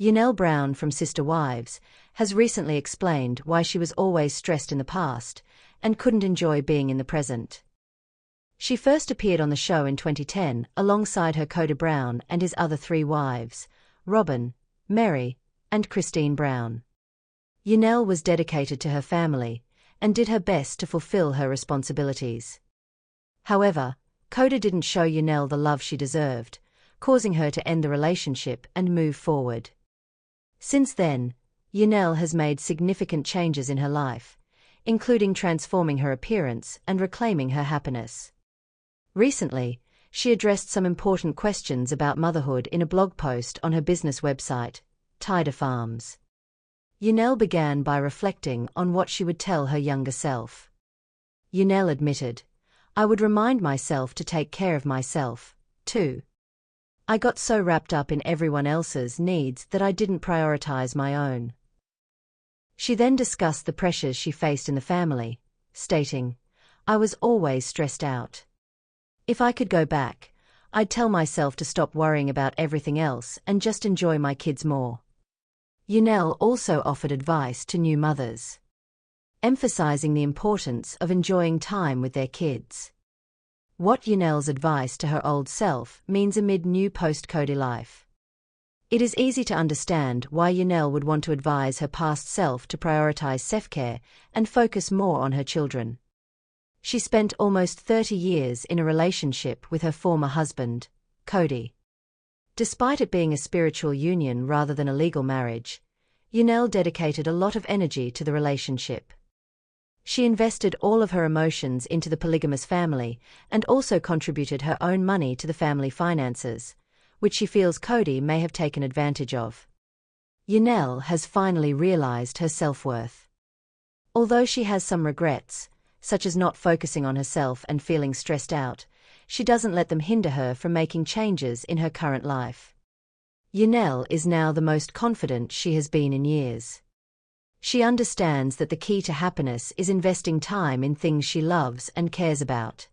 Janelle Brown from Sister Wives has recently explained why she was always stressed in the past and couldn't enjoy being in the present. She first appeared on the show in 2010 alongside her Kody Brown and his other 3 wives, Robin, Mary, and Christine Brown. Janelle was dedicated to her family and did her best to fulfill her responsibilities. However, Kody didn't show Janelle the love she deserved, causing her to end the relationship and move forward. Since then, Janelle has made significant changes in her life, including transforming her appearance and reclaiming her happiness. Recently, she addressed some important questions about motherhood in a blog post on her business website, Tider Farms. Janelle began by reflecting on what she would tell her younger self. Janelle admitted, "I would remind myself to take care of myself, too. I got so wrapped up in everyone else's needs that I didn't prioritize my own." She then discussed the pressures she faced in the family, stating, "I was always stressed out. If I could go back, I'd tell myself to stop worrying about everything else and just enjoy my kids more." Janelle also offered advice to new mothers, emphasizing the importance of enjoying time with their kids. What Janelle's advice to her old self means amid new post-Kody life. It is easy to understand why Janelle would want to advise her past self to prioritize self-care and focus more on her children. She spent almost 30 years in a relationship with her former husband, Kody. Despite it being a spiritual union rather than a legal marriage, Janelle dedicated a lot of energy to the relationship. She invested all of her emotions into the polygamous family and also contributed her own money to the family finances, which she feels Kody may have taken advantage of. Janelle has finally realized her self-worth. Although she has some regrets, such as not focusing on herself and feeling stressed out, she doesn't let them hinder her from making changes in her current life. Janelle is now the most confident she has been in years. She understands that the key to happiness is investing time in things she loves and cares about.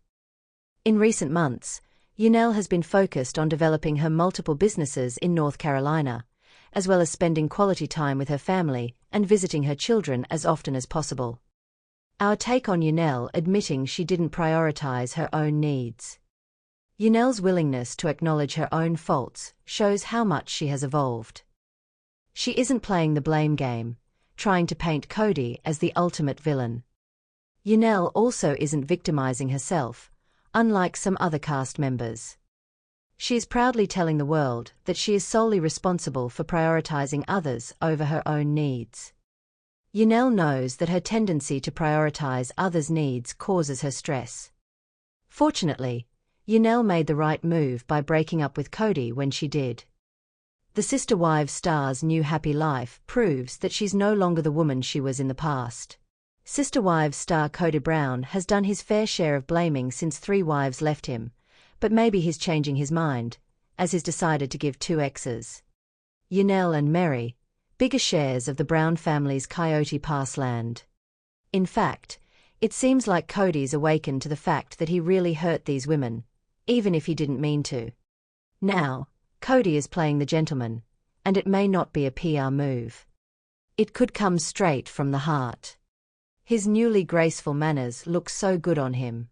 In recent months, Janelle has been focused on developing her multiple businesses in North Carolina, as well as spending quality time with her family and visiting her children as often as possible. Our take on Janelle admitting she didn't prioritize her own needs. Janelle's willingness to acknowledge her own faults shows how much she has evolved. She isn't playing the blame game, trying to paint Kody as the ultimate villain. Janelle also isn't victimizing herself, unlike some other cast members. She is proudly telling the world that she is solely responsible for prioritizing others over her own needs. Janelle knows that her tendency to prioritize others' needs causes her stress. Fortunately, Janelle made the right move by breaking up with Kody when she did. The Sister Wives star's new happy life proves that she's no longer the woman she was in the past. Sister Wives star Kody Brown has done his fair share of blaming since 3 wives left him, but maybe he's changing his mind, as he's decided to give 2 exes, Janelle and Mary, bigger shares of the Brown family's Coyote Pass land. In fact, it seems like Kody's awakened to the fact that he really hurt these women, even if he didn't mean to. Now, Kody is playing the gentleman, and it may not be a PR move. It could come straight from the heart. His newly graceful manners look so good on him.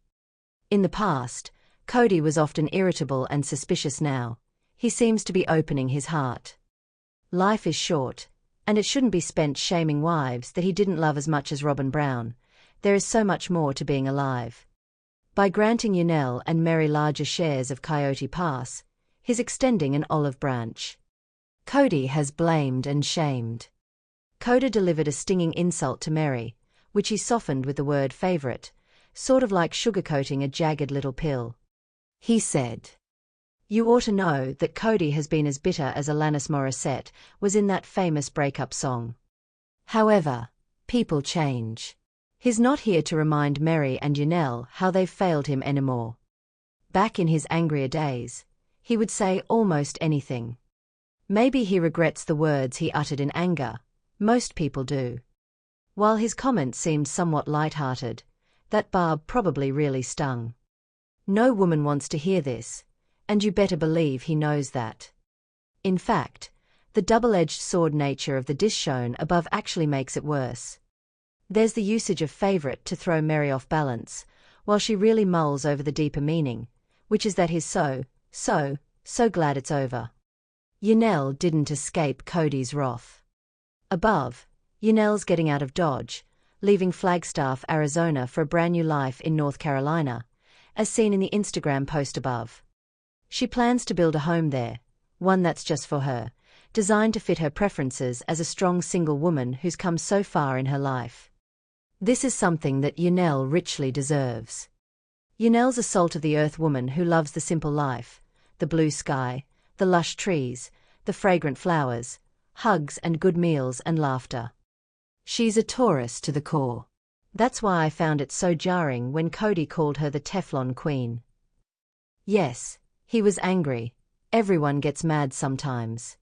In the past, Kody was often irritable and suspicious. Now, he seems to be opening his heart. Life is short, and it shouldn't be spent shaming wives that he didn't love as much as Robin Brown. There is so much more to being alive. By granting Janelle and Mary larger shares of Coyote Pass, he's extending an olive branch. Kody has blamed and shamed. Kody delivered a stinging insult to Mary, which he softened with the word favorite, sort of like sugarcoating a jagged little pill. He said, "You ought to know that Kody has been as bitter as Alanis Morissette was in that famous breakup song. However, people change. He's not here to remind Mary and Janelle how they've failed him anymore. Back in his angrier days, he would say almost anything. Maybe he regrets the words he uttered in anger. Most people do." While his comment seemed somewhat light-hearted, that barb probably really stung. No woman wants to hear this, and you better believe he knows that. In fact, The double-edged sword nature of the dish shown above actually makes it worse. There's the usage of favorite to throw Mary off balance, while she really mulls over the deeper meaning, which is that he's so glad it's over. Janelle didn't escape Kody's wrath. Above, Janelle's getting out of Dodge, leaving Flagstaff, Arizona for a brand new life in North Carolina, as seen in the Instagram post above. She plans to build a home there, one that's just for her, designed to fit her preferences as a strong single woman who's come so far in her life. This is something that Janelle richly deserves. Janelle's a salt-of-the-earth woman who loves the simple life, the blue sky, the lush trees, the fragrant flowers, hugs and good meals and laughter. She's a Taurus to the core. That's why I found it so jarring when Kody called her the Teflon Queen. Yes, he was angry. Everyone gets mad sometimes.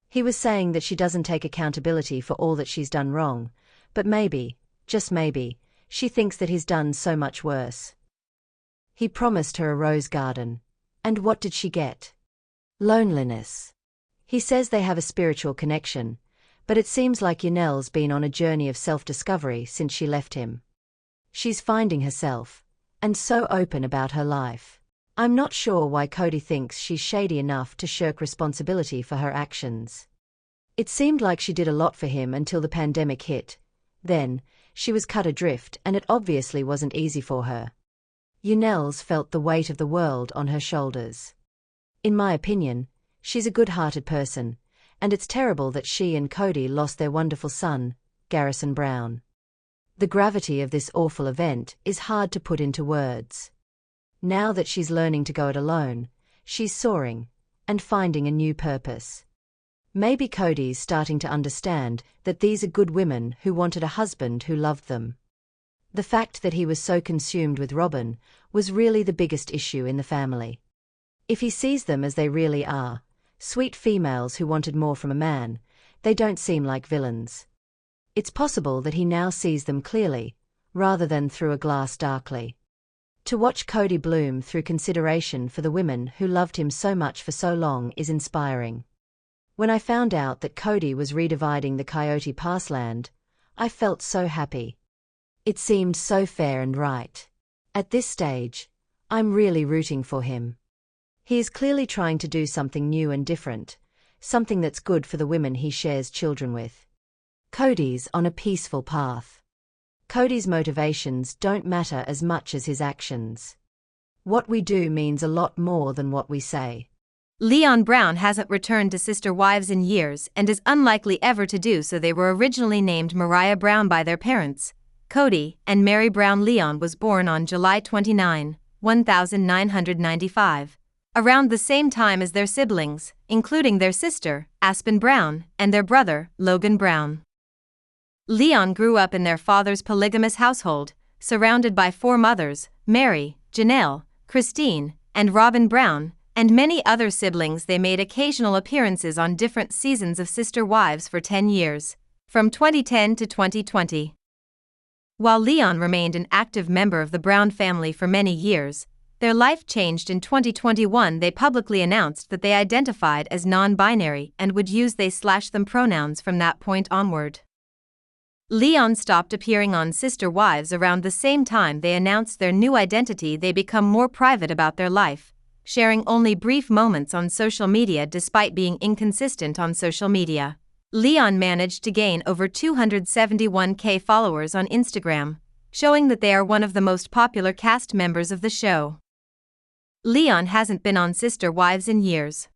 He was saying that she doesn't take accountability for all that she's done wrong, but maybe, just maybe, she thinks that he's done so much worse. He promised her a rose garden. And what did she get? Loneliness. He says they have a spiritual connection, but it seems like Janelle's been on a journey of self-discovery since she left him. She's finding herself, and so open about her life. I'm not sure why Kody thinks she's shady enough to shirk responsibility for her actions. It seemed like she did a lot for him until the pandemic hit. Then, she was cut adrift and it obviously wasn't easy for her. Janelle's felt the weight of the world on her shoulders. In my opinion, she's a good-hearted person, and it's terrible that she and Kody lost their wonderful son, Garrison Brown. The gravity of this awful event is hard to put into words. Now that she's learning to go it alone, she's soaring, and finding a new purpose. Maybe Kody's starting to understand that these are good women who wanted a husband who loved them. The fact that he was so consumed with Robin was really the biggest issue in the family. If he sees them as they really are, sweet females who wanted more from a man, they don't seem like villains. It's possible that he now sees them clearly, rather than through a glass darkly. To watch Kody bloom through consideration for the women who loved him so much for so long is inspiring. When I found out that Kody was redividing the Coyote Pass land, I felt so happy. It seemed so fair and right. At this stage, I'm really rooting for him. He is clearly trying to do something new and different, something that's good for the women he shares children with. Kody's on a peaceful path. Kody's motivations don't matter as much as his actions. What we do means a lot more than what we say. Leon Brown hasn't returned to Sister Wives in years and is unlikely ever to do so. They were originally named Mariah Brown by their parents, Kody and Mary Brown. Leon was born on July 29, 1995, around the same time as their siblings, including their sister, Aspen Brown, and their brother, Logan Brown. Leon grew up in their father's polygamous household, surrounded by four mothers, Mary, Janelle, Christine, and Robin Brown, and many other siblings. They made occasional appearances on different seasons of Sister Wives for 10 years, from 2010 to 2020. While Leon remained an active member of the Brown family for many years, their life changed in 2021. They publicly announced that they identified as non-binary and would use they/them pronouns from that point onward. Leon stopped appearing on Sister Wives around the same time they announced their new identity. They become more private about their life, sharing only brief moments on social media. Despite being inconsistent on social media, Leon managed to gain over 271,000 followers on Instagram, showing that they are one of the most popular cast members of the show. Leon hasn't been on Sister Wives in years.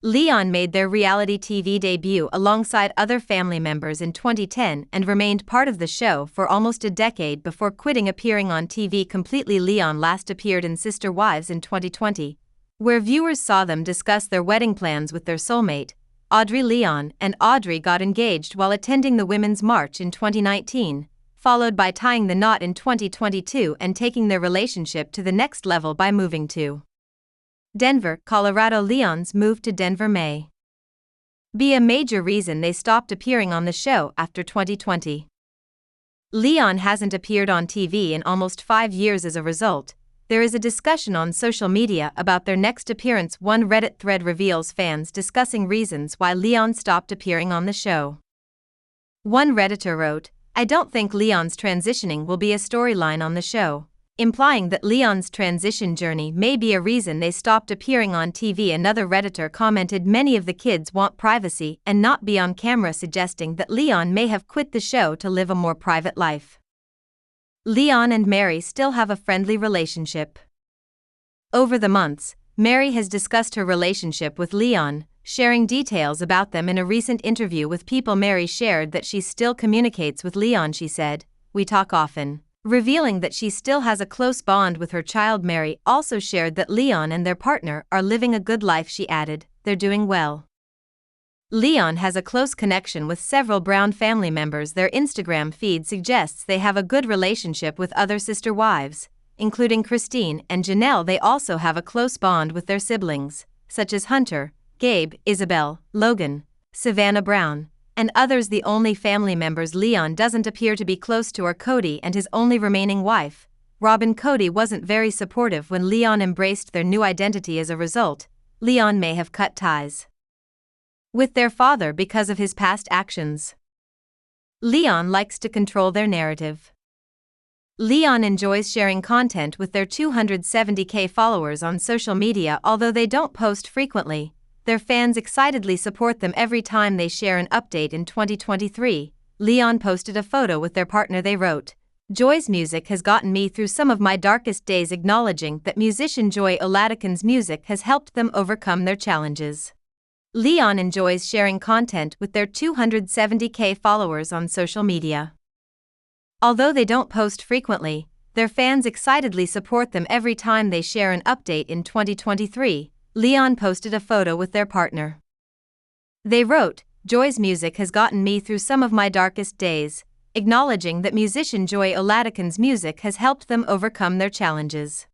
Leon made their reality TV debut alongside other family members in 2010 and remained part of the show for almost a decade before quitting appearing on TV completely. Leon last appeared in Sister Wives in 2020, where viewers saw them discuss their wedding plans with their soulmate, Audrey. Leon and Audrey got engaged while attending the Women's March in 2019, followed by tying the knot in 2022 and taking their relationship to the next level by moving to Denver, Colorado. Leon's move to Denver may be a major reason they stopped appearing on the show after 2020. Leon hasn't appeared on TV in almost 5 years as a result, there is a discussion on social media about their next appearance. One Reddit thread reveals fans discussing reasons why Leon stopped appearing on the show. One Redditor wrote, "I don't think Leon's transitioning will be a storyline on the show," implying that Leon's transition journey may be a reason they stopped appearing on TV. Another Redditor commented, "Many of the kids want privacy and not be on camera," suggesting that Leon may have quit the show to live a more private life. Leon and Mary still have a friendly relationship. Over the months, Mary has discussed her relationship with Leon, sharing details about them. In a recent interview with People, Mary shared that she still communicates with Leon. She said, "We talk often," revealing that she still has a close bond with her child. Mary also shared that Leon and their partner are living a good life. She added, "They're doing well." Leon has a close connection with several Brown family members. Their Instagram feed suggests they have a good relationship with other sister wives, including Christine and Janelle. They also have a close bond with their siblings, such as Hunter, Gabe, Isabel, Logan, Savannah Brown, and others. The only family members Leon doesn't appear to be close to are Kody and his only remaining wife, Robin. Kody wasn't very supportive when Leon embraced their new identity. As a result, Leon may have cut ties with their father because of his past actions. Leon likes to control their narrative. Leon enjoys sharing content with their 270K followers on social media. Although they don't post frequently, their fans excitedly support them every time they share an update. In 2023, Leon posted a photo with their partner. They wrote, "Joy's music has gotten me through some of my darkest days," acknowledging that musician Joy Oladikan's music has helped them overcome their challenges. Leon enjoys sharing content with their 270K followers on social media. Although they don't post frequently, their fans excitedly support them every time they share an update. In 2023, Leon posted a photo with their partner. They wrote, "Joy's music has gotten me through some of my darkest days," acknowledging that musician Joy Oladikan's music has helped them overcome their challenges.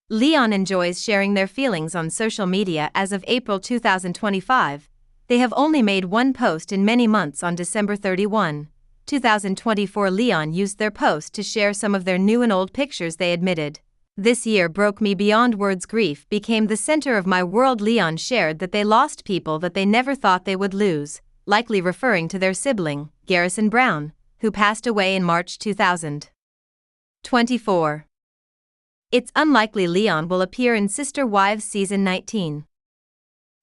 Leon enjoys sharing their feelings on social media. As of April 2025, they have only made one post in many months. On December 31, 2024, Leon used their post to share some of their new and old pictures. They admitted, "This year broke me beyond words. Grief became the center of my world." Leon shared that they lost people that they never thought they would lose, likely referring to their sibling, Garrison Brown, who passed away in March 2024. It's unlikely Leon will appear in Sister Wives Season 19.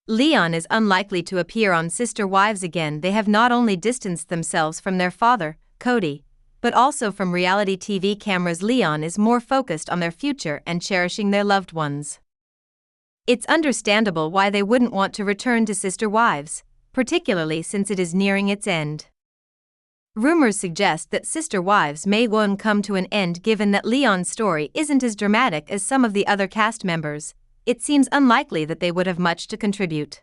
Leon is unlikely to appear on Sister Wives again. They have not only distanced themselves from their father, Kody, but also from reality TV cameras. Leon is more focused on their future and cherishing their loved ones. It's understandable why they wouldn't want to return to Sister Wives, particularly since it is nearing its end. Rumors suggest that Sister Wives may one come to an end. Given that Leon's story isn't as dramatic as some of the other cast members, it seems unlikely that they would have much to contribute.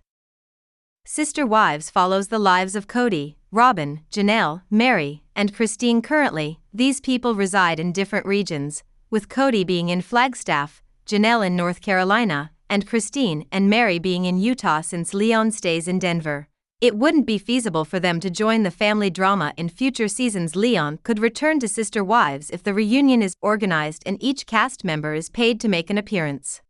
Sister Wives follows the lives of Kody, Robin, Janelle, Mary, and Christine. Currently, these people reside in different regions, with Kody being in Flagstaff, Janelle in North Carolina, and Christine and Mary being in Utah. Since Leon stays in Denver, it wouldn't be feasible for them to join the family drama in future seasons. Leon could return to Sister Wives if the reunion is organized and each cast member is paid to make an appearance.